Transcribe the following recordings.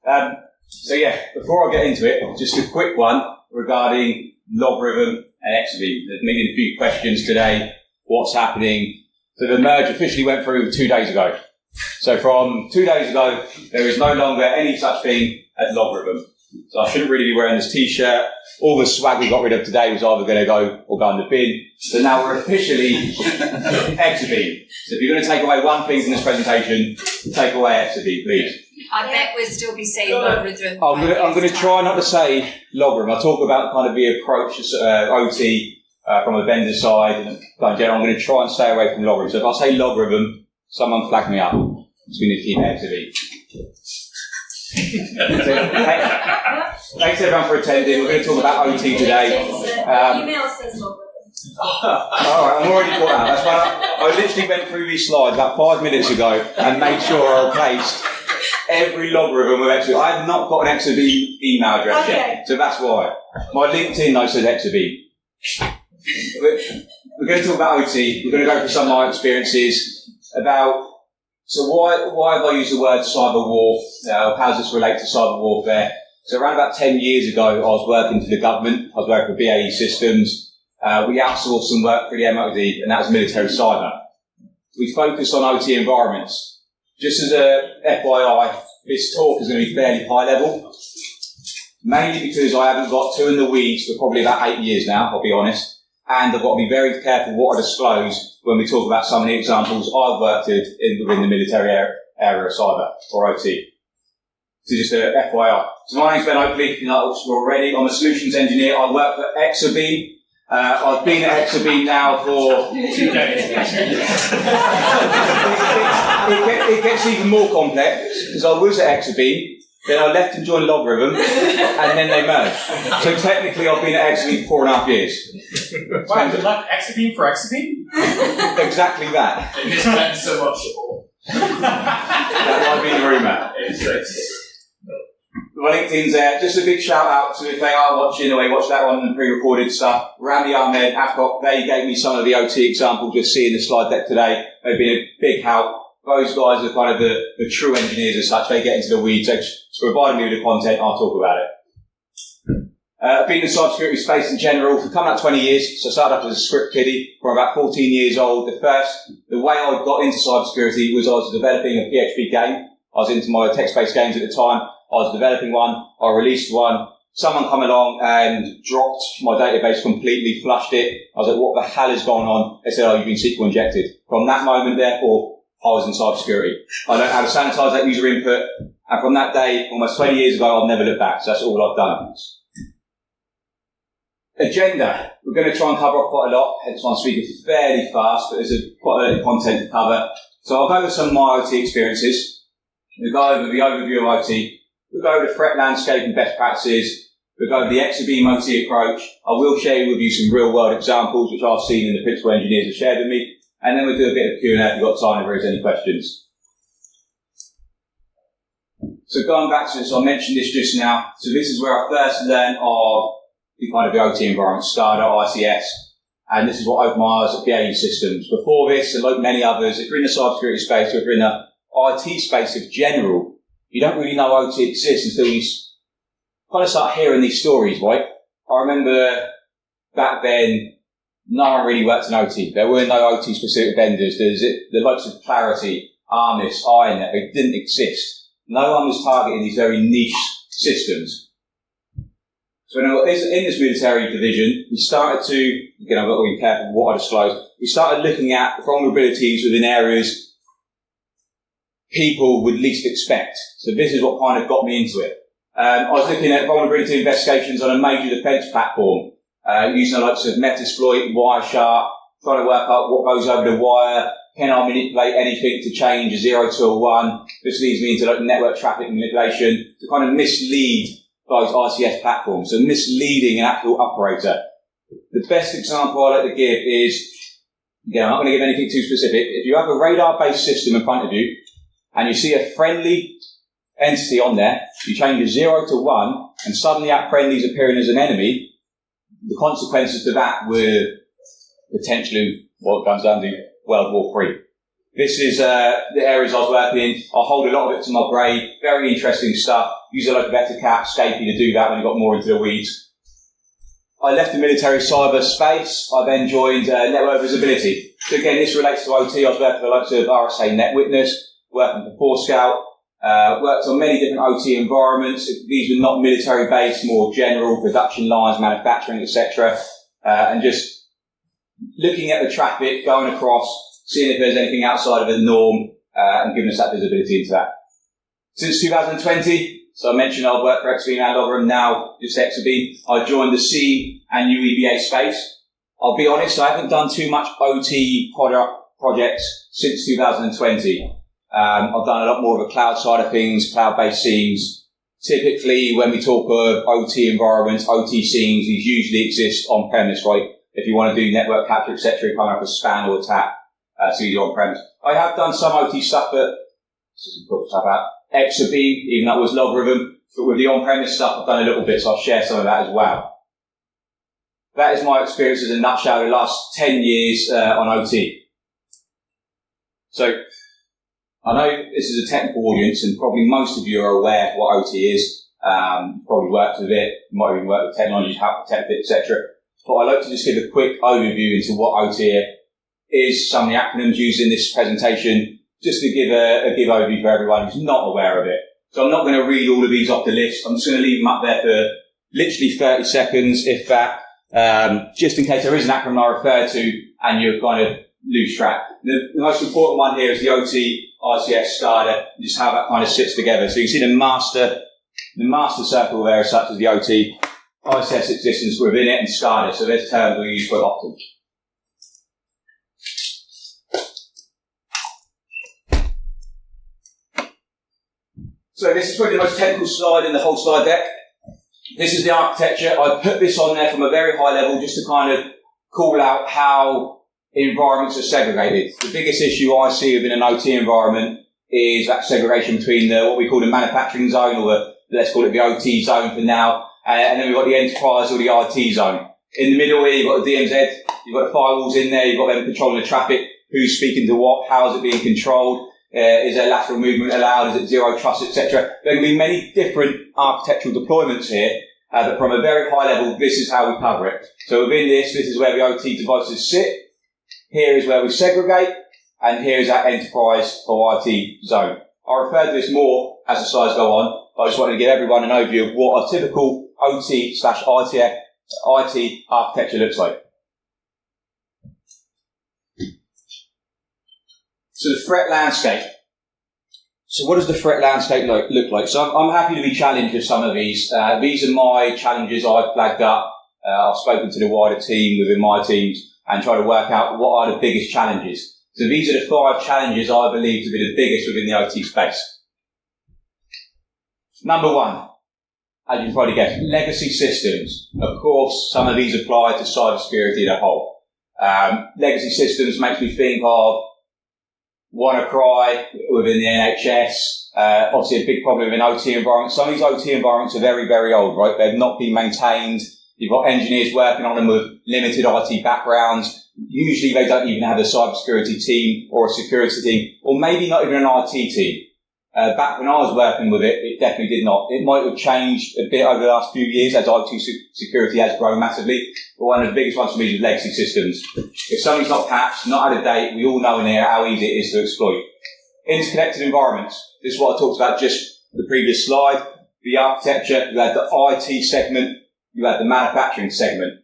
So yeah, before I get into it, just a quick one regarding logarithm and exabeam. There's maybe a few questions today. What's happening? So the merge officially went through 2 days ago. So from 2 days ago, there is no longer any such thing as logarithm. So I shouldn't really be wearing this t-shirt. All the swag we got rid of today was either going to go or go in the bin. So now we're officially exabeam. So if you're going to take away one thing from this presentation, take away exabeam, please. I bet we'll still be saying logarithm. I'm going to try not to say logarithm. I'll talk about kind of the approach to OT from a vendor side. And I'm going to try and stay away from logarithm. So if I say logarithm, someone flag me up. So we need to keep exabeam. Thanks everyone for attending. We're going to talk about OT today. Email says logarithm. Alright, I'm already caught out. That's why I literally went through these slides about 5 minutes ago and made sure I replaced every logarithm with exabeam. I have not got an exabeam email address yet, so that's why. My LinkedIn though says exabeam. We're going to talk about OT. We're going to go through some of my experiences about. So why have I used the word cyber war? How does this relate to cyber warfare? So around about 10 years ago, I was working for the government. I was working for BAE Systems. We outsourced some work for the MOD, and that was military cyber. We focused on OT environments. Just as a FYI, this talk is going to be fairly high level, mainly because I haven't got too in the weeds for probably about 8 years now, I'll be honest. And I've got to be very careful what I disclose when we talk about some of the examples I've worked within the military area of cyber, or OT. So just a FYI. So my name's Ben Oakley, you know already. I'm a solutions engineer. I work for exabeam. I've been at exabeam now for 2 days. It gets even more complex, because I was at exabeam, then I left and joined Logarithm, and then they merged. So technically I've been at exabeam for 4.5 years. Wow, you left exabeam for exabeam? Exactly that. It depends so much more. That might be the rumour. My LinkedIn's there. Just a big shout out to if they are watching or they watch that on the pre-recorded stuff. Rami Ahmed, Afcot, they gave me some of the OT examples you'll see in the slide deck today. They've been a big help. Those guys are kind of the true engineers as such. They get into the weeds. They provide me with the content. I'll talk about it. I've been in the cybersecurity space in general for coming up 20 years. So I started off as a script kiddie from about 14 years old. The way I got into cybersecurity was I was developing a PHP game. I was into my text-based games at the time. I was developing one. I released one. Someone come along and dropped my database completely, flushed it. I was like, what the hell is going on? They said, oh, you've been SQL injected. From that moment, therefore, I was in cybersecurity. I learned how to sanitize that user input. And from that day, almost 20 years ago, I've never looked back. So that's all I've done. Agenda. We're going to try and cover up quite a lot. Hence why I'm speaking fairly fast, but there's quite a lot of content to cover. So I'll go over some of my OT experiences. We'll go over the overview of OT. We'll go over the threat landscape and best practices. We'll go over the exabeam OT approach. I will share with you some real world examples which I've seen and the principal engineers have shared with me. And then we'll do a bit of Q&A if you've got time if there is any questions. So going back to this, I mentioned this just now. So this is where I first learned of the kind of the OT environment, SCADA, ICS. And this is what opened my eyes at BAE Systems. Before this, and like many others, if you're in the cybersecurity space or if you're in the IT space in general, you don't really know OT exists until you kind of start hearing these stories, right? I remember back then, no one really worked in OT. There were no OT specific vendors. There's the likes of Clarity, Armis, INET, they didn't exist. No one was targeting these very niche systems. So in this military division, we started to, again, I've got to be careful what I disclose, we started looking at vulnerabilities within areas people would least expect. So this is what kind of got me into it. I was looking at vulnerability investigations on a major defence platform, using the likes of Metasploit, Wireshark, trying to work out what goes over the wire, can I manipulate anything to change a 0 to a 1. This leads me into like network traffic manipulation to kind of mislead those ICS platforms, so misleading an actual operator. The best example I like to give is, again, I'm not going to give anything too specific. If you have a radar-based system in front of you, and you see a friendly entity on there, you change a 0 to 1, and suddenly that friendly is appearing as an enemy, the consequences to that were potentially what comes down to World War III. This is the areas I was working in. I hold a lot of it to my grave. Very interesting stuff. Use a load of Eticat, Scapy to do that when I got more into the weeds. I left the military cyber space. I then joined network visibility. So again, this relates to OT. I was working for the likes of RSA Net Witness, working for Forescout, worked on many different OT environments. These were not military based, more general production lines, manufacturing, etc. And just looking at the traffic going across, seeing if there's anything outside of the norm, and giving us that visibility into that. Since 2020, so I mentioned I've worked for Exabeam and Logger, and now just Exabeam. I joined the C and UEBA space. I'll be honest, I haven't done too much OT projects since 2020. I've done a lot more of the cloud side of things, cloud-based scenes. Typically, when we talk of OT environments, OT scenes, these usually exist on-premise, right? If you want to do network capture, etc., you come up with span or tap. So you're on-premise. I have done some OT stuff, but Exabeam, even that was logarithm, but with the on-premise stuff, I've done a little bit, so I'll share some of that as well. That is my experience in a nutshell the last 10 years on OT. So, I know this is a technical audience, and probably most of you are aware of what OT is. Probably worked with it, might even work with technology, how to protect it, etc. But I'd like to just give a quick overview into what OT is, some of the acronyms used in this presentation, just to give a overview for everyone who's not aware of it. So I'm not going to read all of these off the list. I'm just going to leave them up there for literally 30 seconds, if that, just in case there is an acronym I refer to and you kind of lose track. The most important one here is the OT, ICS, SCADA, just how that kind of sits together. So you see the master circle there, such as the OT, ICS existence within it, and SCADA. So there's terms we use quite often. So this is probably the most technical slide in the whole slide deck. This is the architecture. I put this on there from a very high level just to kind of call out how environments are segregated. The biggest issue I see within an OT environment is that segregation between what we call the manufacturing zone, or let's call it the OT zone for now, and then we've got the enterprise or the IT zone. In the middle here, you've got the DMZ, you've got the firewalls in there, you've got them controlling the traffic, who's speaking to what, how is it being controlled. Is there lateral movement allowed? Is it zero trust, etc.? There can be many different architectural deployments here, but from a very high level, this is how we cover it. So within this is where the OT devices sit. Here is where we segregate, and here is our enterprise or IT zone. I'll refer to this more as the slides go on, but I just wanted to give everyone an overview of what a typical OT/IT architecture looks like. So the threat landscape. So what does the threat landscape look like? So I'm happy to be challenged with some of these. These are my challenges I've flagged up. I've spoken to the wider team within my teams and try to work out what are the biggest challenges. So these are the 5 challenges I believe to be the biggest within the OT space. Number 1, as you can probably guess, legacy systems. Of course, some of these apply to cybersecurity as a whole. Legacy systems makes me think of WannaCry within the NHS, obviously a big problem in OT environments. Some of these OT environments are very, very old, right? They've not been maintained. You've got engineers working on them with limited IT backgrounds. Usually they don't even have a cybersecurity team or a security team, or maybe not even an IT team. Back when I was working with it, it definitely did not. It might have changed a bit over the last few years as IT security has grown massively, but one of the biggest ones for me is legacy systems. If something's not patched, not out of date, we all know in here how easy it is to exploit. Interconnected environments. This is what I talked about just the previous slide. The architecture, you had the IT segment, you had the manufacturing segment.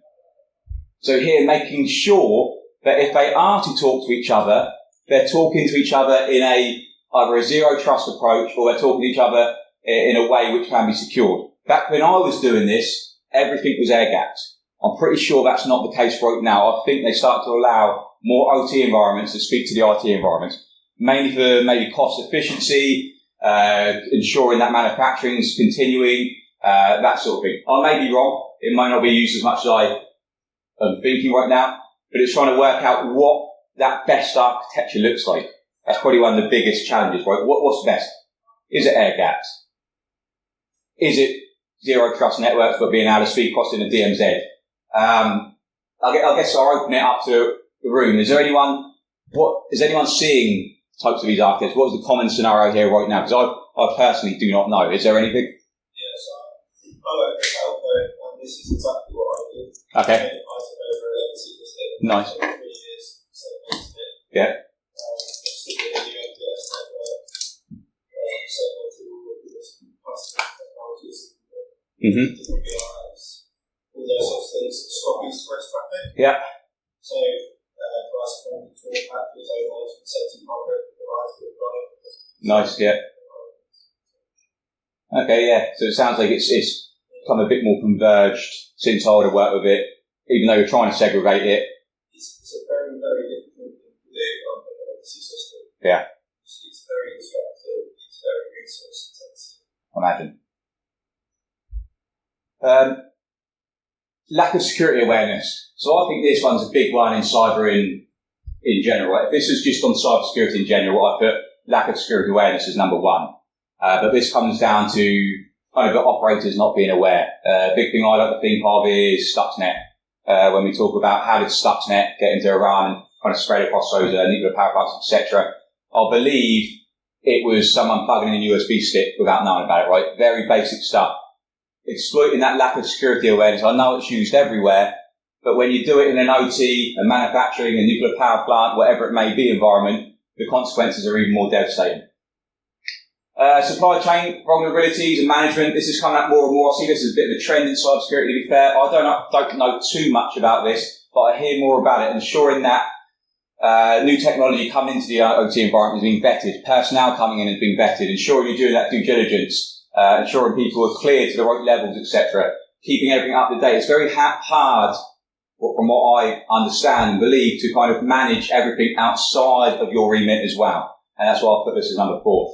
So here, making sure that if they are to talk to each other, they're talking to each other in either a zero trust approach, or they're talking to each other in a way which can be secured. Back when I was doing this, everything was air gapped. I'm pretty sure that's not the case right now. I think they start to allow more OT environments to speak to the IT environments, mainly for maybe cost efficiency, ensuring that manufacturing is continuing, that sort of thing. I may be wrong. It might not be used as much as I am thinking right now, but it's trying to work out what that best architecture looks like. That's probably one of the biggest challenges, right? What's best? Is it air gaps? Is it zero trust networks but being able to speed across in a DMZ? I guess I'll open it up to the room. Is anyone seeing types of these architects? What is the common scenario here right now? Because I personally do not know. Is there anything? Yeah, so I work for Telco, and this is exactly what I do. Okay. I took over a legacy system. Nice. For 3 years, so it. Yeah. Just looking at the MPS network, so all of this customer technologies, different VRs, all those sorts of things that stop east-west traffic. Yeah. So, for us, we control factors over from setting hardware to the right to the right. Nice, yeah. Okay, yeah. So it sounds like it's become a bit more converged since I would have worked with it, even though you're trying to segregate it. It's a very, very difficult thing to do on the legacy system. Yeah. It's very distracting, it's very resource intensive. Imagine. Lack of security awareness. So I think this one's a big one in cyber in general. If this was just on cyber security in general, I'd put lack of security awareness as number one. But this comes down to kind of the operators not being aware. Big thing I like to think of is Stuxnet. When we talk about how did Stuxnet get into Iran and kind of spread across those nuclear power plants, etc. I believe it was someone plugging in a USB stick without knowing about it, right? Very basic stuff. Exploiting that lack of security awareness. I know it's used everywhere, but when you do it in an OT, a manufacturing, a nuclear power plant, whatever it may be environment, the consequences are even more devastating. Supply chain vulnerabilities and management. This is coming up more and more. I see this as a bit of a trend in cybersecurity, to be fair. I don't know too much about this, but I hear more about it. Ensuring that new technology coming into the OT environment is being vetted. Personnel coming in has been vetted. Ensuring you're doing that due diligence. Ensuring people are clear to the right levels, etc. Keeping everything up to date. It's very hard, from what I understand and believe, to kind of manage everything outside of your remit as well. And that's why I put this as number 4.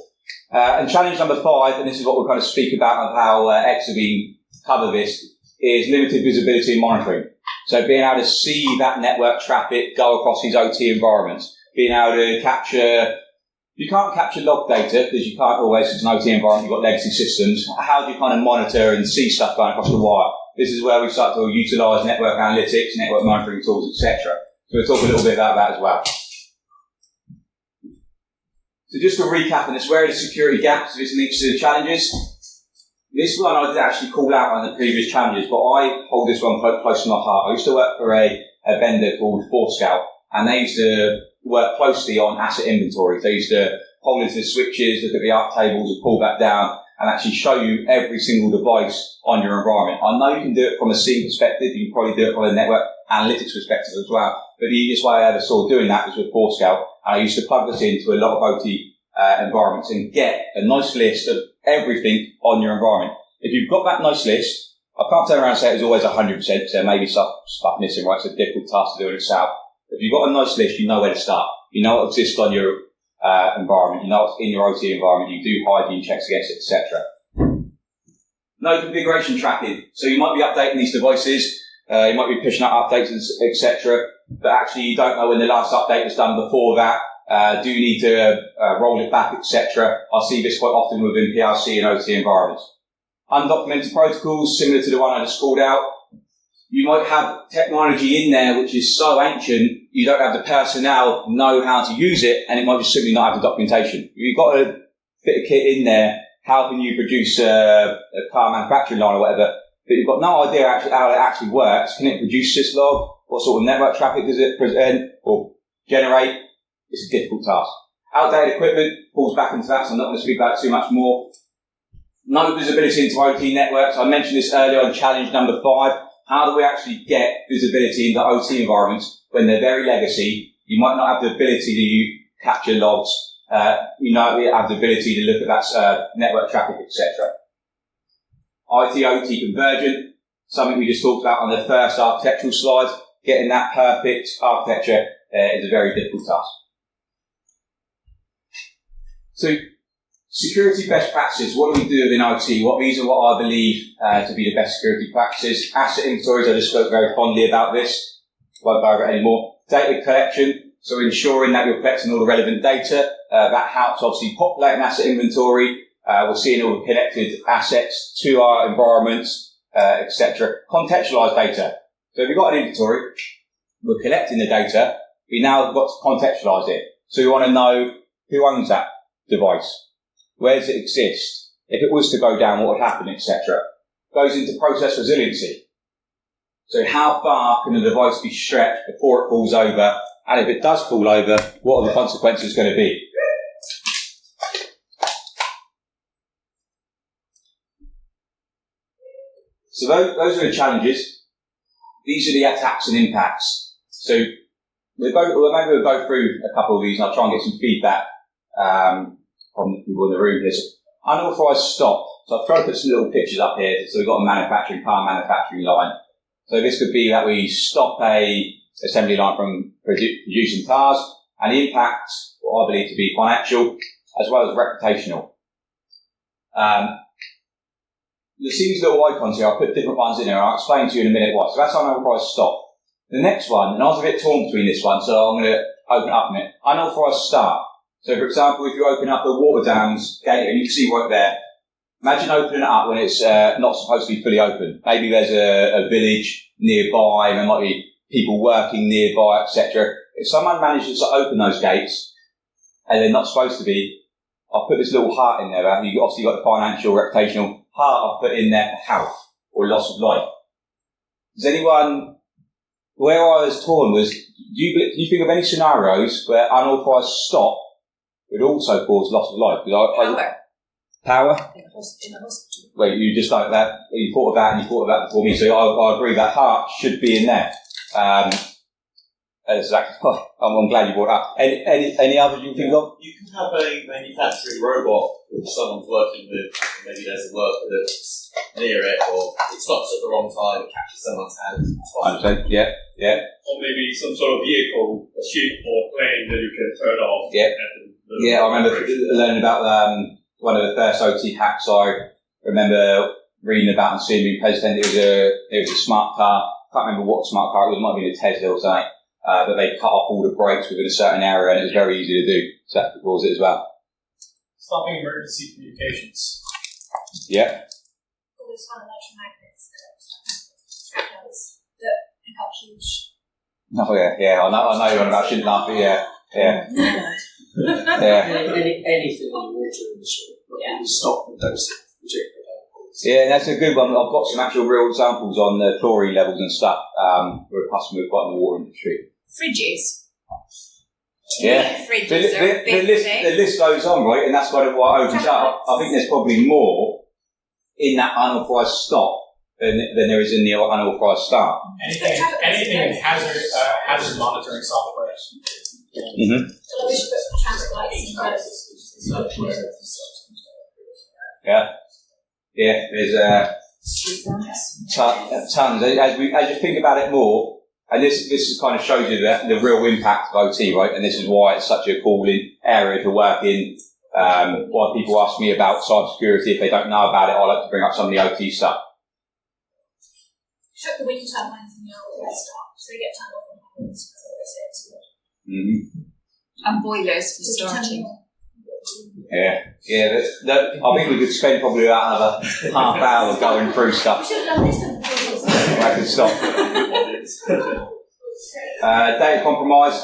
And challenge number 5, and this is what we'll kind of speak about of how Exabeam cover this, is limited visibility and monitoring. So being able to see that network traffic go across these OT environments, being able to capture. You can't capture log data because you can't always, it's an OT environment, you've got legacy systems. How do you kind of monitor and see stuff going across the wire? This is where we start to utilise network analytics, network monitoring tools, etc. So we'll talk a little bit about that as well. So just to recap on this, where are the security gaps? This links to the challenges. This one I did actually call out on the previous challenges, but I hold this one close to my heart. I used to work for a vendor called Forescout, and they used to work closely on asset inventories. They used to hold into the switches, look at the arc tables, and pull that down, and actually show you every single device on your environment. I know you can do it from a scene perspective, you can probably do it from a network analytics perspective as well, but the easiest way I ever saw doing that was with Forescout, and I used to plug this into a lot of OT environments and get a nice list of everything on your environment. If you've got that nice list, I can't turn around and say it was always 100%, so there may be stuff missing, right? It's a difficult task to do in itself. If you've got a nice list, you know where to start. You know what exists on your environment. You know what's in your OT environment. You do hygiene checks against it, etc. No configuration tracking. So you might be updating these devices. You might be pushing out updates, etc. But actually, you don't know when the last update was done before that. Do you need to roll it back, etc. I see this quite often within PLC and OT environments. Undocumented protocols, similar to the one I just called out. You might have technology in there which is so ancient, you don't have the personnel know how to use it, and it might just simply not have the documentation. If you've got a bit of kit in there helping you produce a car manufacturing line or whatever, but you've got no idea how it actually works. Can it produce syslog? What sort of network traffic does it present or generate? It's a difficult task. Outdated equipment falls back into that, so I'm not going to speak about it too much more. No visibility into OT networks. I mentioned this earlier on challenge number 5. How do we actually get visibility into OT environments when they're very legacy? You might not have the ability to capture logs. You might not have the ability to look at that network traffic, etc. IT-OT convergent, something we just talked about on the first architectural slide. Getting that perfect architecture is a very difficult task. So, security best practices. What do we do within OT? These are what I believe to be the best security practices. Asset inventories, I just spoke very fondly about this. Won't go over it anymore. Data collection, so ensuring that you're collecting all the relevant data. That helps obviously populate an asset inventory. We're seeing all the connected assets to our environments, etc. Contextualize data. So if we've got an inventory, we're collecting the data, we now have got to contextualize it. So we want to know Who owns that device? Where does it exist? If it was to go down, what would happen, etc.? Goes into process resiliency. So how far can the device be stretched before it falls over? And if it does fall over, what are the consequences going to be? So those are the challenges. These are the attacks and impacts. So maybe we'll go through a couple of these and I'll try and get some feedback from the people in the room here. So unauthorised stop. So I've tried to put some little pictures up here. So we've got a car manufacturing line. So this could be that we stop a assembly line from producing cars, and the impact, what I believe to be financial, as well as reputational. You see these little icons here, I'll put different ones in there, I'll explain to you in a minute why. So that's unauthorised stop. The next one, and I was a bit torn between this one, so I'm going to open it up a minute. Unauthorised start. So for example, if you open up the water dams gate, and you can see right there, imagine opening it up when it's not supposed to be fully open. Maybe there's a village nearby, and there might be people working nearby, etc. If someone manages to open those gates, and they're not supposed to be, I'll put this little heart in there. You've obviously got the financial, reputational heart I'll put in there for health or loss of life. Does anyone, where I was torn was, do you think of any scenarios where unauthorised stop would also cause loss of life? Power? In a hospital. Wait, you just like that? You thought of that and you thought of that before me, so I agree that heart should be in there. Exactly. I'm glad you brought it up. Any others you think of? You can have a manufacturing robot which someone's working with, maybe there's a worker that's near it, or it stops at the wrong time, it catches someone's hand. Yeah. Or maybe some sort of vehicle, a ship or plane that you can turn off. Yeah. I remember learning about one of the first OT hacks I remember reading about and seeing being presented. It was a smart car. I can't remember what smart car it was. It might have been a Tesla or something. But they cut off all the brakes within a certain area, and it was very easy to do. So that could cause it as well. Stopping emergency communications. Yeah. All those fun electromagnets that pick up huge. Oh yeah. I know you're on about. I shouldn't laugh, but yeah. Anything on the water industry, stop and don't sit. Yeah, that's a good one. I've got some actual real examples on the chlorine levels and stuff. We're a customer we've got in the water industry. Fridges. Yeah. Fridges are a big thing. The list goes on, right? And that's kind of what opens up. I think there's probably more in that unauthorised stop than there is in the unauthorised start. Anything in hazard monitoring software. Mm-hmm. So we should put traffic lights in Yeah, there's tons. As you think about it more, and this kind of shows you the real impact of OT, right? And this is why it's such a cool area to work in. Why people ask me about cybersecurity if they don't know about it, I like to bring up some of the OT stuff. Shut the wind turbines in the old start, so they get turned off on the Mm-hmm. And boilers for starting. Yeah. I think we could spend probably about another half hour going through stuff. We should have done this. I can stop. Data compromise,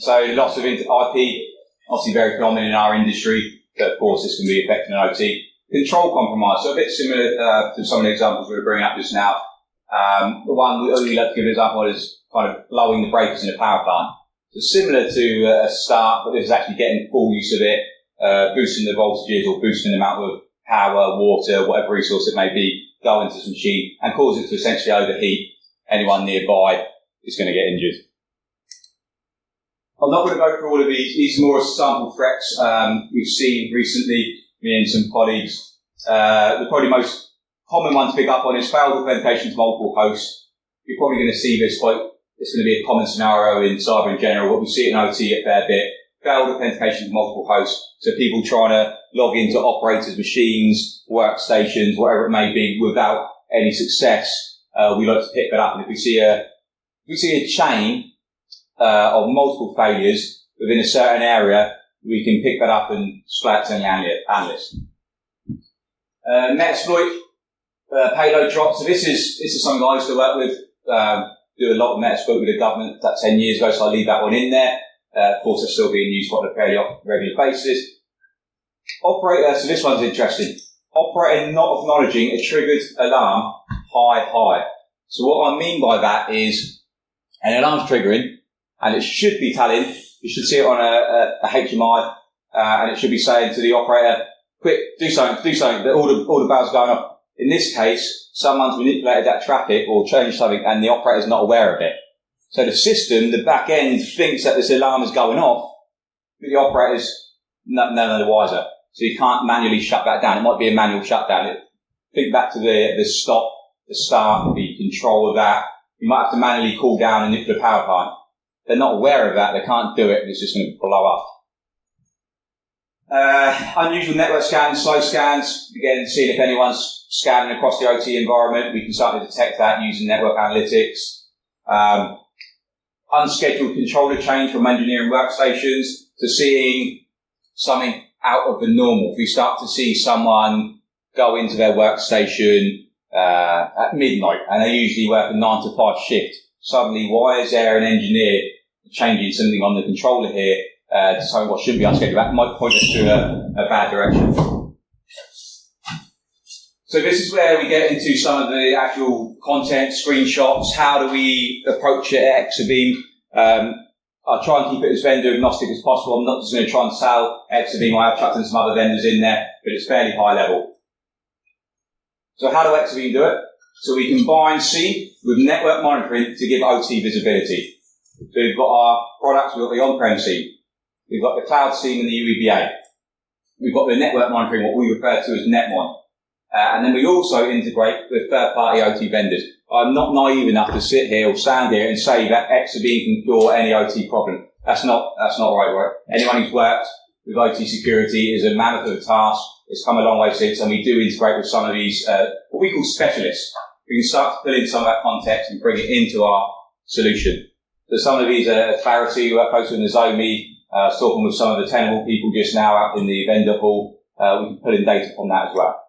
so loss of IP, obviously very common in our industry, but of course this can be affecting an OT. Control compromise, so a bit similar to some of the examples we were bringing up just now. The one we only like to give an example is kind of blowing the breakers in a power plant. So similar to a start, but this is actually getting full use of it, boosting the voltages or boosting the amount of power, water, whatever resource it may be, go into this machine and cause it to essentially overheat. Anyone nearby is going to get injured. I'm not going to go through all of these. These are more sample threats we've seen recently, me and some colleagues. The probably most common one to pick up on is failed authentication to multiple hosts. You're probably going to see this it's going to be a common scenario in cyber in general, but we see it in OT a fair bit. Failed authentication to multiple hosts. So people trying to log into operators' machines, workstations, whatever it may be, without any success. We like to pick that up. And if we see a chain of multiple failures within a certain area, we can pick that up and display it to the analyst. Metasploit, payload drop. So this is something I used to work with. Do a lot of Metasploit with the government. That 10 years ago, so I'll leave that one in there. Of course, they're still being used on a fairly regular basis. Operator, so this one's interesting. Operator not acknowledging a triggered alarm, high. So what I mean by that is an alarm's triggering, and it should be telling, you should see it on a HMI, and it should be saying to the operator, quick, do something, that all the bells are going off. In this case, someone's manipulated that traffic or changed something, and the operator's not aware of it. So the system, the back end, thinks that this alarm is going off, but the operator's none of the wiser. So you can't manually shut that down. It might be a manual shutdown. Think back to the stop, the start, the control of that. You might have to manually call down a nuclear power plant. They're not aware of that. They can't do it. It's just going to blow up. Unusual network scans, slow scans. Again, seeing if anyone's scanning across the OT environment. We can start to detect that using network analytics. Unscheduled controller change from engineering workstations to seeing something out of the normal. If we start to see someone go into their workstation at midnight, and they usually work a 9 to 5 shift, suddenly why is there an engineer changing something on the controller here to something what should be unscheduled? That might point us to a bad direction. So this is where we get into some of the actual content, screenshots. How do we approach it at Exabeam? I'll try and keep it as vendor agnostic as possible. I'm not just going to try and sell Exabeam. I have chucked in some other vendors in there, but it's fairly high level. So how do Exabeam do it? So we combine SIEM with network monitoring to give OT visibility. So we've got our products, we've got the on-prem SIEM, we've got the cloud SIEM and the UEBA. We've got the network monitoring, what we refer to as NetMon. And then we also integrate with third-party OT vendors. I'm not naive enough to sit here or stand here and say that Exabeam can cure any OT problem. That's not right. Anyone who's worked with OT security is a mammoth of a task. It's come a long way since, and we do integrate with some of these, what we call specialists. We can start to pull in some of that context and bring it into our solution. So some of these are Clarity, who are posted in the Zomi. I was talking with some of the Tenable people just now out in the vendor hall. We can pull in data from that as well.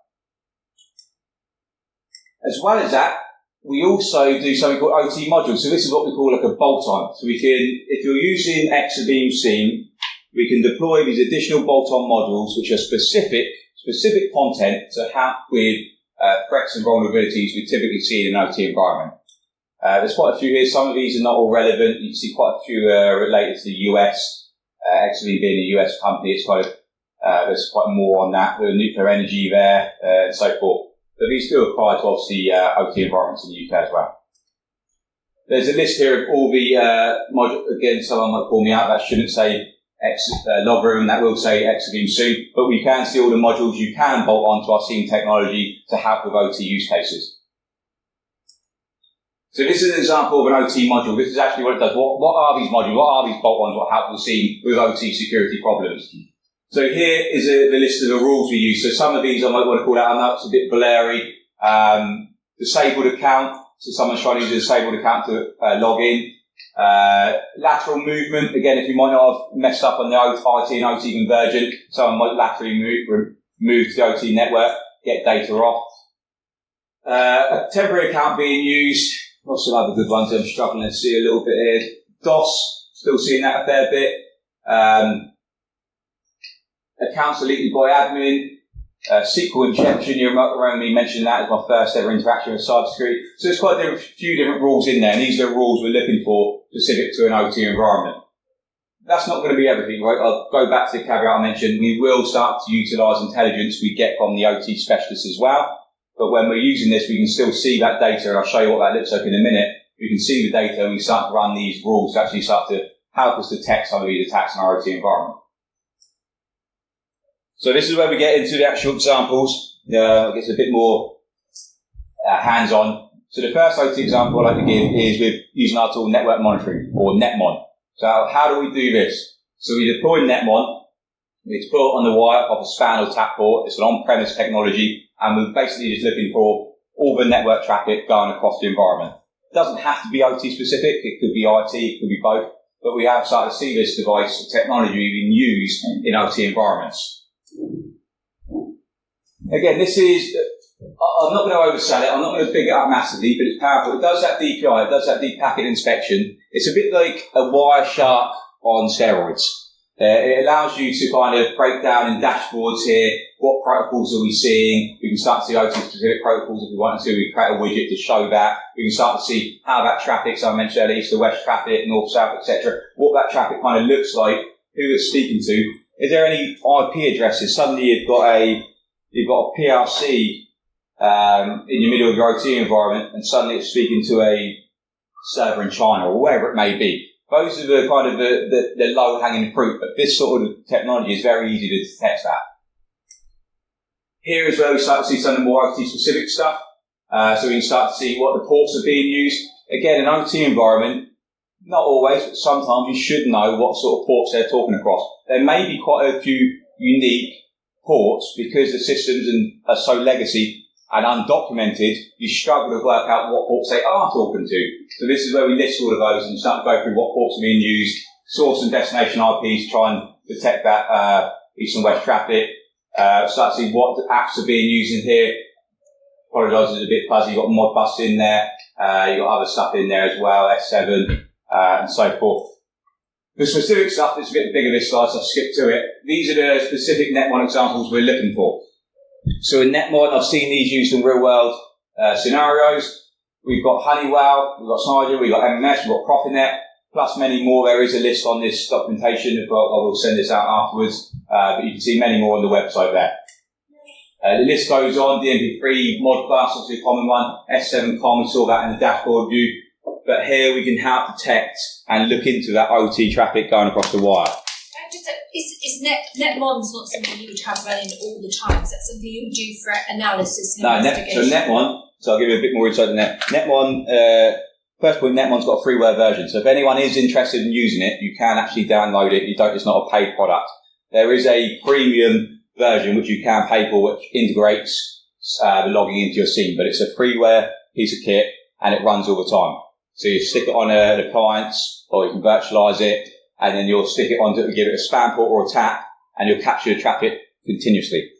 As well as that, we also do something called OT modules. So this is what we call like a bolt-on. So we can, if you're using Exabeam SIEM, we can deploy these additional bolt-on modules which are specific content to help with threats and vulnerabilities we typically see in an OT environment. There's quite a few here. Some of these are not all relevant. You can see quite a few related to the US. Exabeam being a US company, it's kind of, there's quite more on that. The nuclear energy there, and so forth. But these do apply to obviously OT environments in the UK as well. There's a list here of all the modules. Again, someone might call me out. That shouldn't say Logroom, that will say Exabeam SIEM. But we can see all the modules you can bolt onto our SIEM technology to help with OT use cases. So this is an example of an OT module. This is actually what it does. What are these modules? What are these bolt-ons? What help the SIEM with OT security problems? So here is the list of the rules we use. So some of these I might want to call out. I know it's a bit blurry. Disabled account. So someone's trying to use a disabled account to log in. Lateral movement. Again, if you might not have messed up on the IT and OT conversion, someone might laterally move to the OT network, get data off. A temporary account being used. Lots of other good ones I'm struggling to see a little bit here. DOS, still seeing that a fair bit. Accounts deleted by admin, SQL injection. You remember me mentioned that as my first ever interaction with cybersecurity. So there's quite a few different rules in there, and these are the rules we're looking for specific to an OT environment. That's not going to be everything, right? I'll go back to the caveat I mentioned. We will start to utilise intelligence we get from the OT specialists as well. But when we're using this, we can still see that data, and I'll show you what that looks like in a minute. We can see the data, and we start to run these rules to actually start to help us detect some of these attacks in our OT environment. So this is where we get into the actual examples. It gets a bit more hands-on. So the first OT example I like to give is with using our tool network monitoring, or NetMon. So how do we do this? So we deploy NetMon. It's built on the wire of a span or tap port. It's an on-premise technology, and we're basically just looking for all the network traffic going across the environment. It doesn't have to be OT specific. It could be IT, it could be both. But we have started to see this device technology being used in OT environments. Again, this is, I'm not going to oversell it, I'm not going to big it up massively, but it's powerful. It does that DPI, it does that deep packet inspection. It's a bit like a Wireshark on steroids. It allows you to kind of break down in dashboards here what protocols are we seeing. We can start to see OT-specific protocols if we want to. We create a widget to show that. We can start to see how that traffic, so I mentioned earlier, east-to-west traffic, north-south, etc., what that traffic kind of looks like, who it's speaking to. Is there any IP addresses? Suddenly you've got a PLC in the middle of your OT environment, and suddenly it's speaking to a server in China or wherever it may be. Those are the kind of the low-hanging fruit, but this sort of technology is very easy to detect that. Here is where we start to see some of the more OT-specific stuff. So we can start to see what the ports are being used. Again, an OT environment, not always, but sometimes you should know what sort of ports they're talking across. There may be quite a few unique ports because the systems are so legacy and undocumented, you struggle to work out what ports they are talking to. So this is where we list all of those and start to go through what ports are being used, source and destination IPs, try and detect that east and west traffic, start to see what apps are being used in here. Apologise, it's a bit fuzzy. You've got Modbus in there, you've got other stuff in there as well, S7, and so forth. The specific stuff is a bit bigger this slide, so I'll skip to it. These are the specific Netmon examples we're looking for. So in Netmon, I've seen these used in real-world scenarios. We've got Honeywell, we've got Snyder, we've got MMS, we've got Profinet, plus many more. There is a list on this documentation. I will send this out afterwards, but you can see many more on the website there. The list goes on. DMP3, Modbus, obviously a common one. S7Com, we saw that in the dashboard view. But here we can help detect and look into that OT traffic going across the wire. Is Netmon's not something you would have running all the time? Is that something you would do for analysis and No, investigation? so Netmon, so I'll give you a bit more insight than that. Netmon, first point, Netmon's got a freeware version. So if anyone is interested in using it, you can actually download it. It's not a paid product. There is a premium version which you can pay for, which integrates the logging into your scene, but it's a freeware piece of kit and it runs all the time. So you stick it on the clients, or you can virtualize it, and then you'll stick it onto, give it a spam port or a tap, and you'll capture the traffic continuously.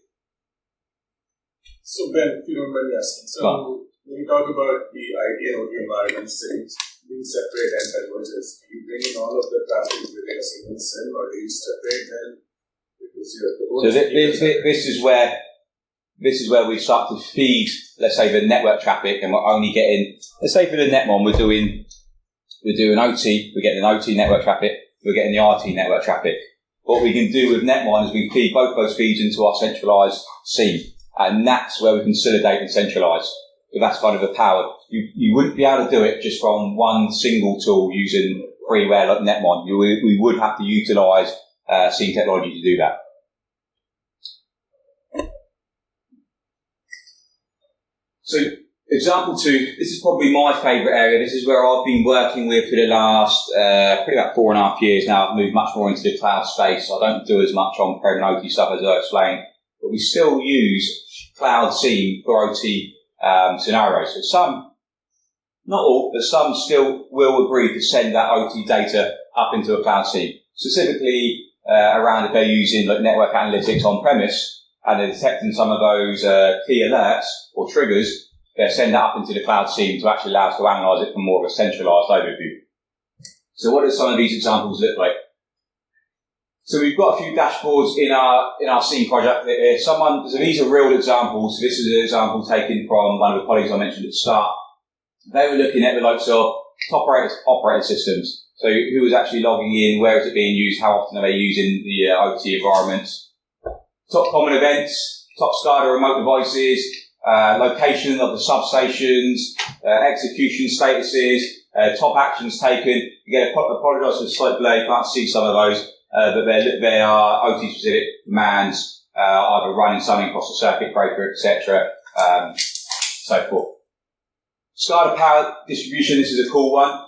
So Ben, if you don't mind me asking, so when you talk about the IT and OT environments being separate and divergence, do you bring in all of the traffic within a single SIM, or do you separate them? Because this is where we start to feed, let's say, the network traffic, and we're only getting, let's say for the Netmon, we're doing OT, we're getting an OT network traffic, we're getting the RT network traffic. What we can do with Netmon is we feed both those feeds into our centralized scene, and that's where we consolidate and centralize. So that's kind of the power. You wouldn't be able to do it just from one single tool using freeware like Netmon. We would have to utilize scene technology to do that. So, example 2, this is probably my favourite area. This is where I've been working with for the last, probably about 4.5 years now. I've moved much more into the cloud space. I don't do as much on-prem and OT stuff as I explained, but we still use cloud scene for OT scenarios. So some, not all, but some still will agree to send that OT data up into a cloud scene. Specifically around if they're using like network analytics on-premise, and they're detecting some of those key alerts or triggers, they'll send that up into the cloud scene to actually allow us to analyse it from more of a centralised overview. So what do some of these examples look like? So we've got a few dashboards in our scene project. So these are real examples. So this is an example taken from one of the colleagues I mentioned at the start. They were looking at the likes of top operating systems. So who was actually logging in, where is it being used, how often are they using the OT environments? Top common events, top SCADA remote devices, location of the substations, execution statuses, top actions taken. Again, apologise for the slight delay, you can't see some of those, but they are OT specific commands, either running something across the circuit breaker, etc., so forth. SCADA power distribution, this is a cool one.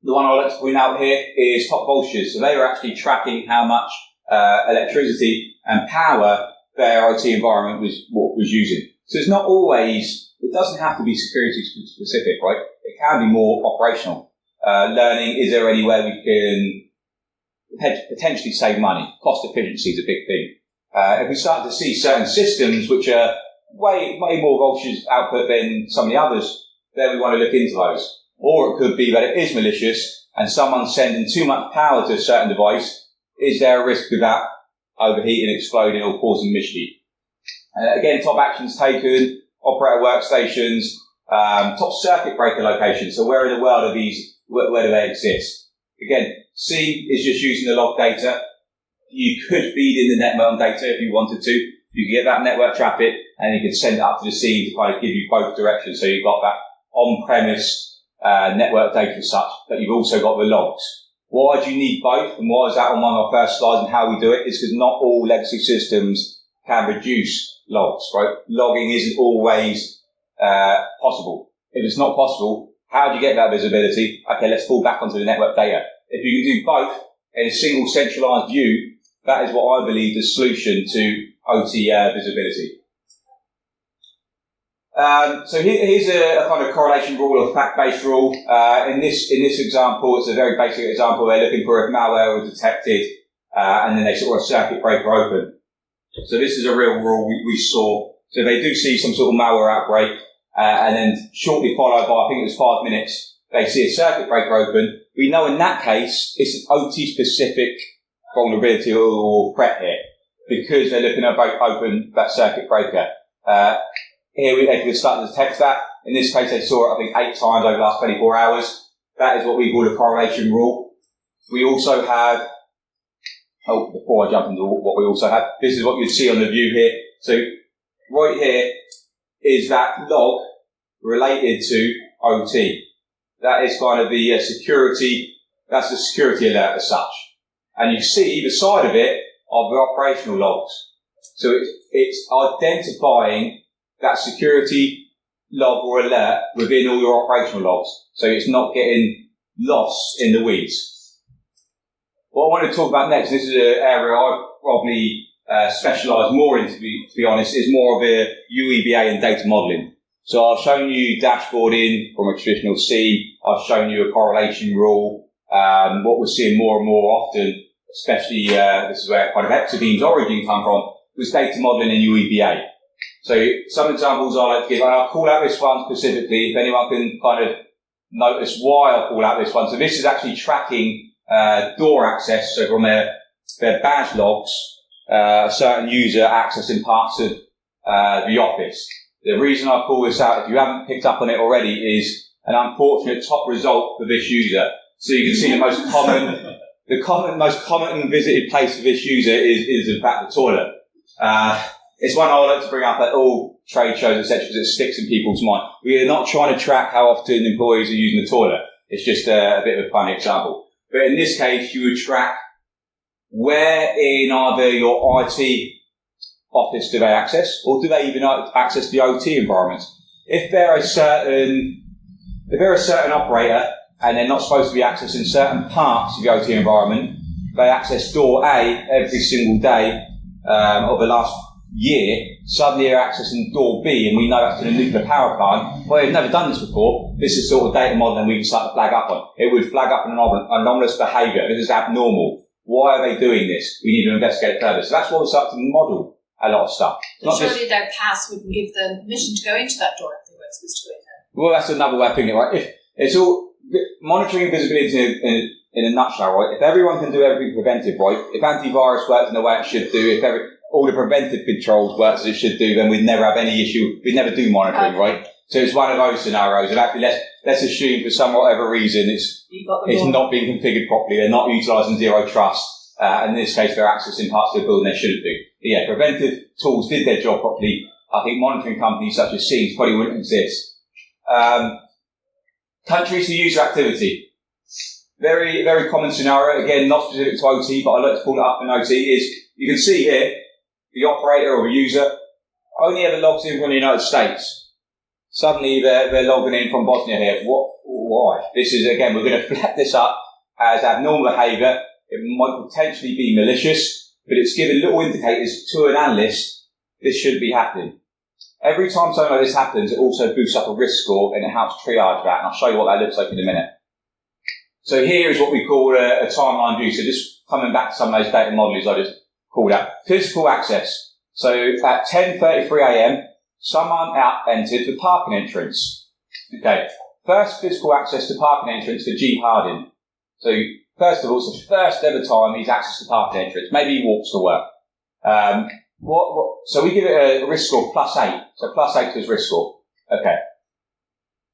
The one I'd like to point out here is top voltages. So they are actually tracking how much electricity and power their OT environment was using. So it's not always, it doesn't have to be security specific, right? It can be more operational. Learning, is there any way we can potentially save money? Cost efficiency is a big thing. If we start to see certain systems which are way more voltage output than some of the others, then we want to look into those. Or it could be that it is malicious and someone's sending too much power to a certain device, is there a risk of that overheating, exploding, or causing mischief? Again, top actions taken, operator workstations, top circuit breaker locations. So where in the world are these, where do they exist? Again, C is just using the log data. You could feed in the network data if you wanted to. You can get that network traffic and you can send it up to the C to kind of give you both directions. So you've got that on-premise network data as such, but you've also got the logs. Why do you need both? And why is that on one of our first slides and how we do it? Is because not all legacy systems can reduce logs, right? Logging isn't always possible. If it's not possible, how do you get that visibility? Okay, let's fall back onto the network data. If you can do both in a single centralized view, that is what I believe the solution to OT visibility. So here's a kind of correlation rule or fact-based rule. In this example, it's a very basic example. They're looking for if malware was detected, and then they saw a circuit breaker open. So this is a real rule we saw. So they do see some sort of malware outbreak, and then shortly followed by, I think it was 5 minutes, they see a circuit breaker open. We know in that case it's an OT-specific vulnerability or threat here, because they're looking at both open that circuit breaker. Here they can start to detect that. In this case, they saw it, I think, 8 times over the last 24 hours. That is what we call a correlation rule. We also have, before I jump into what we also have, this is what you'd see on the view here. So right here is that log related to OT. That is kind of the security, that's the security alert as such. And you see either side of it are the operational logs. So it's identifying that security log or alert within all your operational logs. So it's not getting lost in the weeds. What I want to talk about next, this is an area I probably specialise more in, to be honest, is more of a UEBA and data modelling. So I've shown you dashboarding from a traditional C. I've shown you a correlation rule. What we're seeing more and more often, especially this is where kind of Exabeam's origin come from, was data modelling and UEBA. So some examples I like to give, and I'll call out this one specifically, if anyone can kind of notice why I call out this one. So this is actually tracking door access, so from their badge logs, a certain user accessing parts of the office. The reason I call this out, if you haven't picked up on it already, is an unfortunate top result for this user. So you can see the most common visited place for this user is in fact the toilet. It's one I like to bring up at all trade shows, etc., because it sticks in people's mind. We are not trying to track how often employees are using the toilet. It's just a bit of a funny example. But in this case, you would track where in either your IT office do they access, or do they even access the OT environment? If they're a certain operator and they're not supposed to be accessing certain parts of the OT environment, they access door A every single day of the last year, suddenly they're accessing door B, and we know that's in a nuclear power plant. Well, they've never done this before. This is sort of data modeling we can start to flag up on. It would flag up an anomalous behaviour. This is abnormal. Why are they doing this? We need to investigate it further. So that's why we start to model a lot of stuff. But surely their pass wouldn't give them permission to go into that door if they weren't supposed to go in there. Well, that's another way of thinking, right? If it's all monitoring visibility in a nutshell, right? If everyone can do everything preventive, right? If antivirus works in the way it should do, if all the preventive controls work as it should do, then we'd never have any issue. We'd never do monitoring, right? So it's one of those scenarios. And actually, let's assume for some whatever reason it's not being configured properly. They're not utilising zero trust. And in this case, they're accessing parts of the building they shouldn't do. But yeah, preventive tools did their job properly. I think monitoring companies such as Seeds probably wouldn't exist. Countries for user activity. Very, very common scenario. Again, not specific to OT, but I like to pull it up in OT. Is you can see here the operator or the user only ever logs in from the United States. Suddenly they're logging in from Bosnia here. Why? This is, again, we're going to flag this up as abnormal behaviour. It might potentially be malicious, but it's giving little indicators to an analyst this shouldn't be happening. Every time something like this happens, it also boosts up a risk score and it helps triage that, and I'll show you what that looks like in a minute. So here is what we call a timeline view. So just coming back to some of those data models I just called out. Physical access. So at 10:33 a.m., someone entered the parking entrance. Okay. First physical access to parking entrance for G Harding. So first of all, it's the first ever time he's accessed the parking entrance. Maybe he walks to work. So we give it a risk score +8. So +8 is risk score. Okay.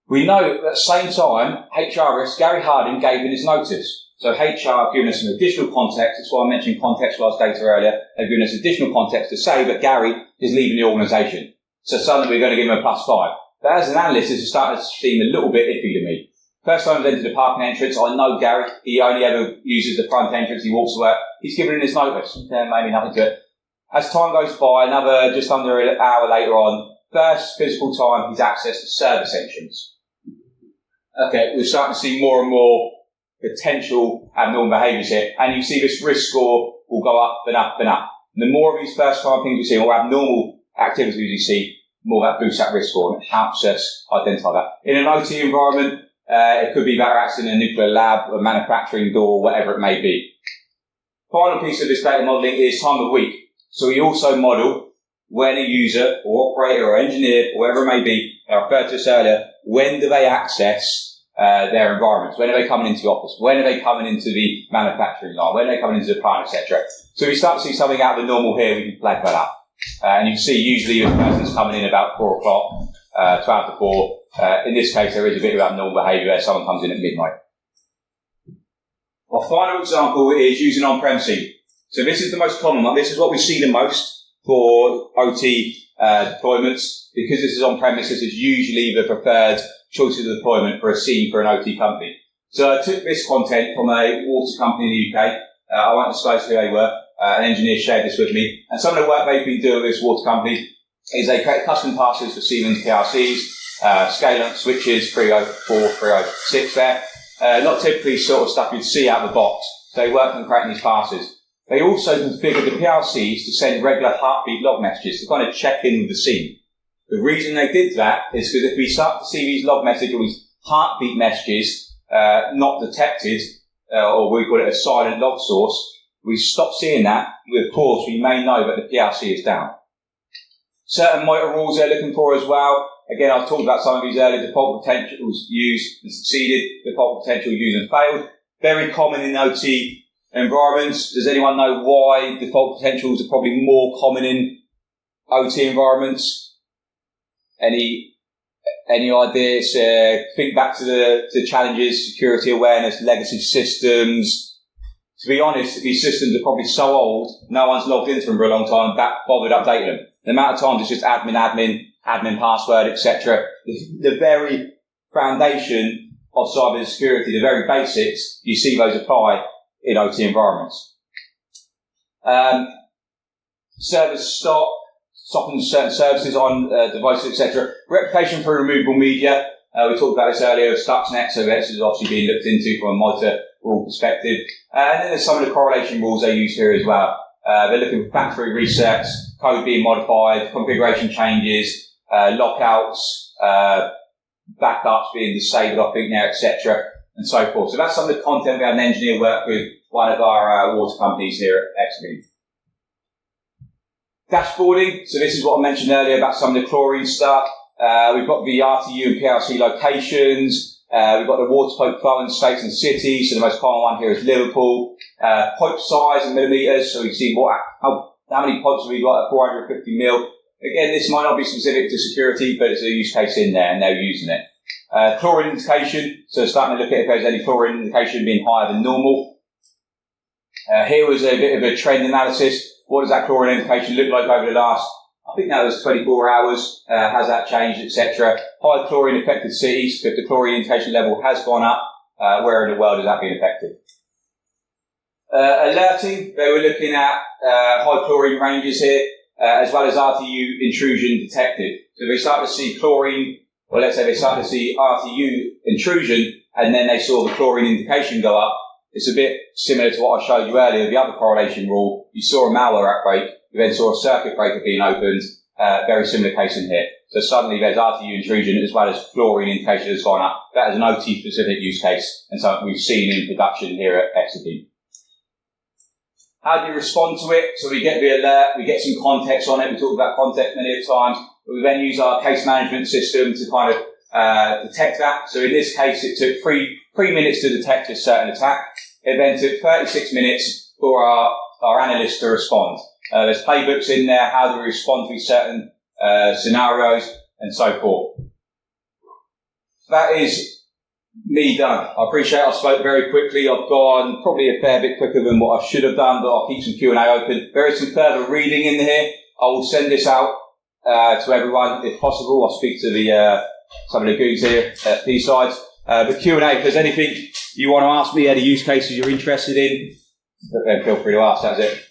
We know at the same time, HR risk, Gary Harding gave in his notice. So HR have given us some additional context. That's why I mentioned contextualised data earlier. They've given us additional context to say that Gary is leaving the organisation. So suddenly we're going to give him a +5. But as an analyst, this is starting to seem a little bit iffy to me. First time I've entered the parking entrance, I know Gary. He only ever uses the front entrance. He walks to work. He's given in his notice. Maybe nothing to it. As time goes by, another just under an hour later on, first physical time he's accessed the service entrance. Okay, we're starting to see more and more potential abnormal behaviours here, and you see this risk score will go up and up and up. And the more of these first time things we see, or abnormal activities we see, the more that boosts that risk score, and it helps us identify that. In an OT environment, it could be about accident in a nuclear lab, a manufacturing door, whatever it may be. Final piece of this data modelling is time of week. So we also model when a user or operator or engineer, or whatever it may be, I referred to this earlier, when do they access their environments? When are they coming into the office? When are they coming into the manufacturing line? When are they coming into the plant, etc.? So we start to see something out of the normal here, we can flag that up. And you can see usually the person's coming in about 4 o'clock, 12 to 4. In this case, there is a bit of abnormal behaviour where someone comes in at midnight. Our final example is using on-premises. So this is the most common one. This is what we see the most for OT deployments. Because this is on-premises, it's usually the preferred choice of deployment for a scene for an OT company. So I took this content from a water company in the UK. I won't disclose who they were. An engineer shared this with me. And some of the work they've been doing with this water company is they create custom passes for Siemens PLCs, scale-up switches, 304, 306 there. Not typically sort of stuff you'd see out of the box. They work on creating these passes. They also configured the PLCs to send regular heartbeat log messages to kind of check in with the scene. The reason they did that is because if we start to see these log messages or these heartbeat messages not detected, or we call it a silent log source, we stop seeing that. Of course, we may know that the PLC is down. Certain motor rules they're looking for as well. Again, I've talked about some of these earlier. Default potentials used and succeeded. Default potential used and failed. Very common in OT environments. Does anyone know why default potentials are probably more common in OT environments? Any ideas? Think back to the challenges, security awareness, legacy systems. To be honest, these systems are probably so old, no one's logged into them for a long time and bothered updating them. The amount of times it's just admin password, etc. The very foundation of cyber security, the very basics, you see those apply in OT environments. Service stopping certain services on devices, etc. Replication for removable media. We talked about this earlier with Stuxnet, so this is obviously being looked into from a monitor rule perspective. And then there's some of the correlation rules they use here as well. They're looking for factory resets, code being modified, configuration changes, lockouts, backups being disabled, I think now, etc., and so forth. So that's some of the content we had an engineer work with one of our water companies here at XB. Dashboarding. So this is what I mentioned earlier about some of the chlorine stuff. We've got the RTU and PLC locations. We've got the water pipe flow in states and cities. So the most common one here is Liverpool. Pipe size in millimetres. So we see how many pipes have we got at 450 mil. Again, this might not be specific to security, but it's a use case in there and they're using it. Chlorine indication. So starting to look at if there's any chlorine indication being higher than normal. Here was a bit of a trend analysis. What does that chlorine indication look like over the last, I think that was 24 hours, has that changed, etc. High chlorine affected cities, if the chlorine indication level has gone up, where in the world has that been affected? Alerting, they were looking at high chlorine ranges here, as well as RTU intrusion detected. So they start to see chlorine, or let's say they start to see RTU intrusion, and then they saw the chlorine indication go up. It's a bit similar to what I showed you earlier, the other correlation rule. You saw a malware outbreak, you then saw a circuit breaker being opened, very similar case in here. So suddenly there's RTU intrusion as well as fluorine indication has gone up. That is an OT specific use case and something we've seen in production here at Exabeam. How do you respond to it? So we get the alert, we get some context on it. We talked about context many times. We then use our case management system to kind of detect that. So in this case, it took three 3 minutes to detect a certain attack. It then took 36 minutes for our analysts to respond. There's playbooks in there, how do we respond to certain scenarios, and so forth. That is me done. I appreciate I spoke very quickly. I've gone probably a fair bit quicker than what I should have done, but I'll keep some Q&A open. There is some further reading in here. I will send this out to everyone if possible. I'll speak to some of the goons here at B-Sides. But Q&A, if there's anything you want to ask me, any use cases you're interested in, then feel free to ask. That's it.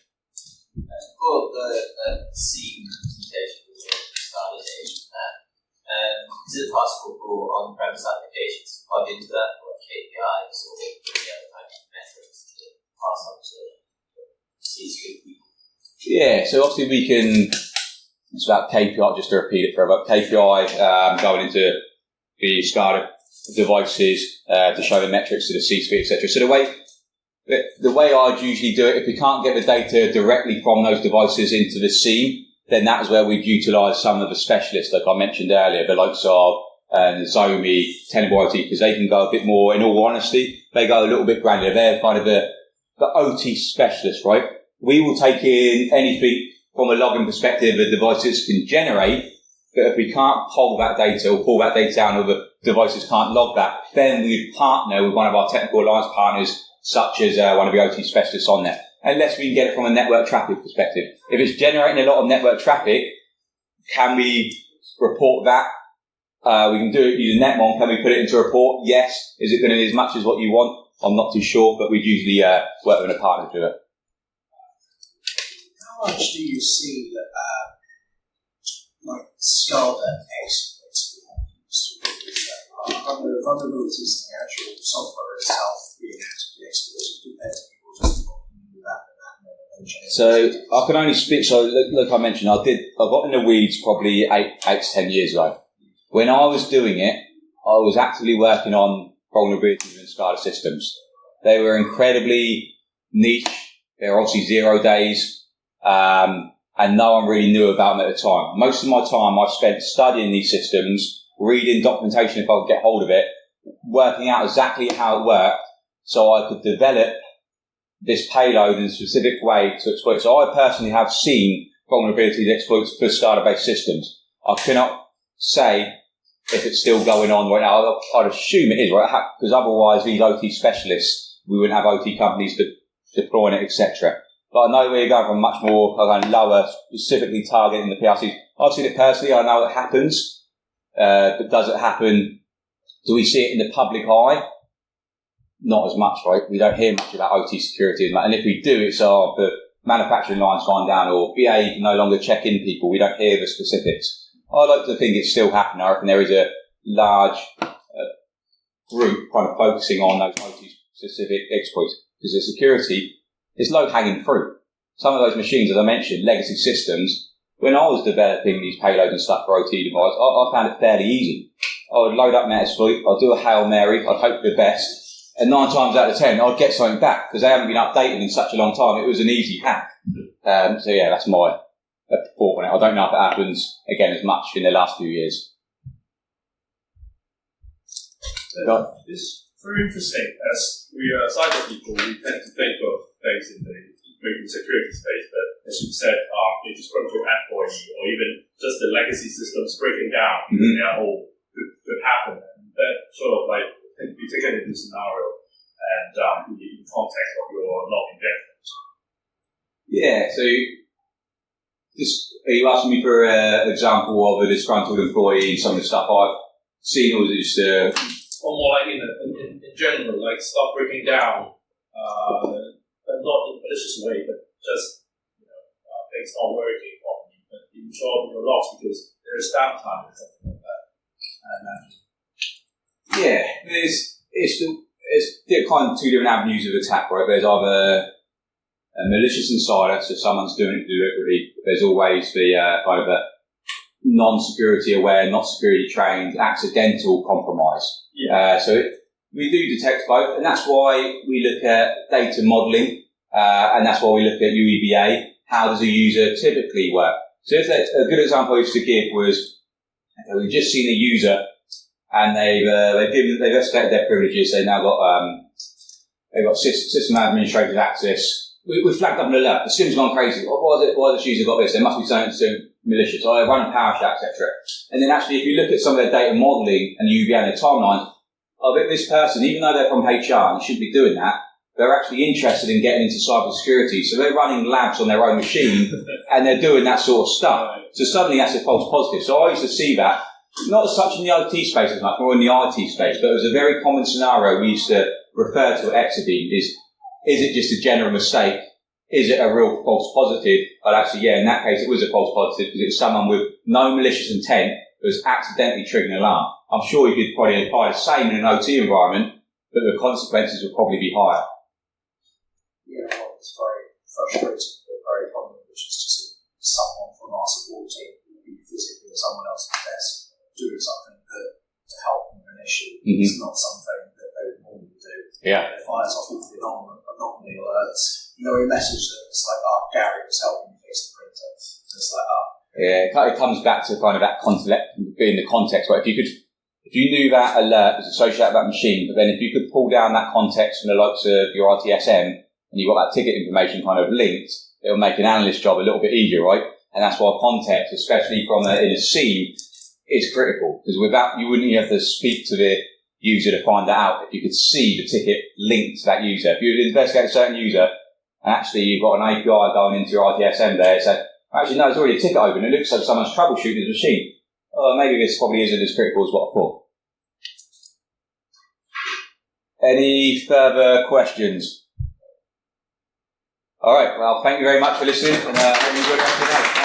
For the C presentation, which validation there, is it possible for on-premise applications to plug into that or KPIs or any other type of metrics to pass on to C-suite people? Yeah, so obviously we can, it's about KPI, just to repeat it forever, KPI going into the SCADA devices to show the metrics to the C-suite, etc. So the way I'd usually do it, if we can't get the data directly from those devices into the scene, then that's where we'd utilise some of the specialists, like I mentioned earlier, the likes of Zomi, Tenable IT, because they can go a bit more, in all honesty, they go a little bit granular. They're kind of the OT specialists, right? We will take in anything from a logging perspective the devices can generate, but if we can't pull that data or pull that data down or the devices can't log that, then we'd partner with one of our technical alliance partners, such as one of the OT specialists on there, unless we can get it from a network traffic perspective. If it's generating a lot of network traffic, can we report that? We can do it using Netmon. Can we put it into a report? Yes. Is it going to be as much as what you want? I'm not too sure, but we'd usually work with a partner to do it. How much do you see that, like SCADA experts are the vulnerabilities in the actual software itself being actively exploited compared to people just looking into that and that? So I can only speak. So like I mentioned, I got in the weeds probably 8 to 10 years ago. When I was doing it, I was actively working on vulnerabilities in SCADA systems. They were incredibly niche. They were obviously 0 days. And no one really knew about them at the time. Most of my time I spent studying these systems, reading documentation if I could get hold of it, working out exactly how it worked so I could develop this payload in a specific way to exploit. So I personally have seen vulnerability exploits for SCADA-based systems. I cannot say if it's still going on right now. I'd assume it is, right? Because otherwise these OT specialists, we wouldn't have OT companies deploying it, etc. But I know we're going from much more lower, specifically targeting the PRCs. I've seen it personally. I know it happens. But does it happen? Do we see it in the public eye? Not as much, right? We don't hear much about OT security as much. And if we do, it's the manufacturing line's gone down or BA can no longer check in people. We don't hear the specifics. I like to think it's still happening. I reckon there is a large group kind of focusing on those OT specific exploits because the security is low-hanging fruit. Some of those machines, as I mentioned, legacy systems, when I was developing these payloads and stuff for OT devices, I found it fairly easy. I would load up Metasploit, I'd do a Hail Mary, I'd hope for the best, and 9 times out of 10, I'd get something back because they haven't been updated in such a long time. It was an easy hack. So yeah, that's my thought on it. I don't know if it happens, again, as much in the last few years. It's very interesting. As we are cyber people, we tend to think of things in the information security space, but as you said, infrastructure endpoint or even just the legacy systems breaking down, they are all could happen. And that sort of like be taken into scenario and in context of your logging data. Yeah, so are you asking me for an example of a disgruntled employee, some of the stuff I've seen, or is it just or more like in general, like stuff breaking down, but not in a malicious way, but just things not working properly, but you show up your logs because there's downtime or something like that. Yeah, it's kind of two different avenues of attack, right? There's either a malicious insider, so someone's doing it deliberately. There's always the kind of a non-security aware, not security trained, accidental compromise. Yeah. We do detect both, and that's why we look at data modelling, and that's why we look at UEBA. How does a user typically work? So a good example I used to give was we've just seen a user and they've escalated their privileges. They've now got system administrative access. We flagged up an alert. The system's gone crazy. Why has this user got this? There must be something to do malicious. I run a PowerShell, etc. And then actually, if you look at some of their data modeling and UV and their timelines, this person, even though they're from HR and shouldn't be doing that, they're actually interested in getting into cybersecurity. So they're running labs on their own machine and they're doing that sort of stuff. So suddenly that's a false positive. So I used to see that, not as such in the OT space as much, more in the IT space, but it was a very common scenario we used to refer to at Exadine is it just a general mistake? Is it a real false positive? But actually, yeah, in that case, it was a false positive because it was someone with no malicious intent who was accidentally triggering an alarm. I'm sure you could probably apply the same in an OT environment, but the consequences would probably be higher. Yeah, well, it's very frustrating, but very common, which is just someone from our support team will be physically at someone else's desk doing something to help them with an issue. Mm-hmm. It's not something that they would normally do. Yeah. It fires off all the anomaly alerts. You know, we message them, it's like, Gary was helping me fix the printer. It's like, Yeah, it comes back to kind of that being the context. Right? If you knew that alert was associated with that machine, but then if you could pull down that context from the likes of your ITSM and you've got that ticket information kind of linked, it'll make an analyst's job a little bit easier, right? And that's why context, especially in a scene, is critical. Because without, you wouldn't even have to speak to the user to find that out. If you could see the ticket linked to that user. If you investigate a certain user, and actually you've got an API going into your ITSM there, so actually no, there's already a ticket open. It looks like someone's troubleshooting his machine. Maybe this probably isn't as critical as what I thought. Any further questions? All right. Well, thank you very much for listening, and hope you enjoyed the rest of the day.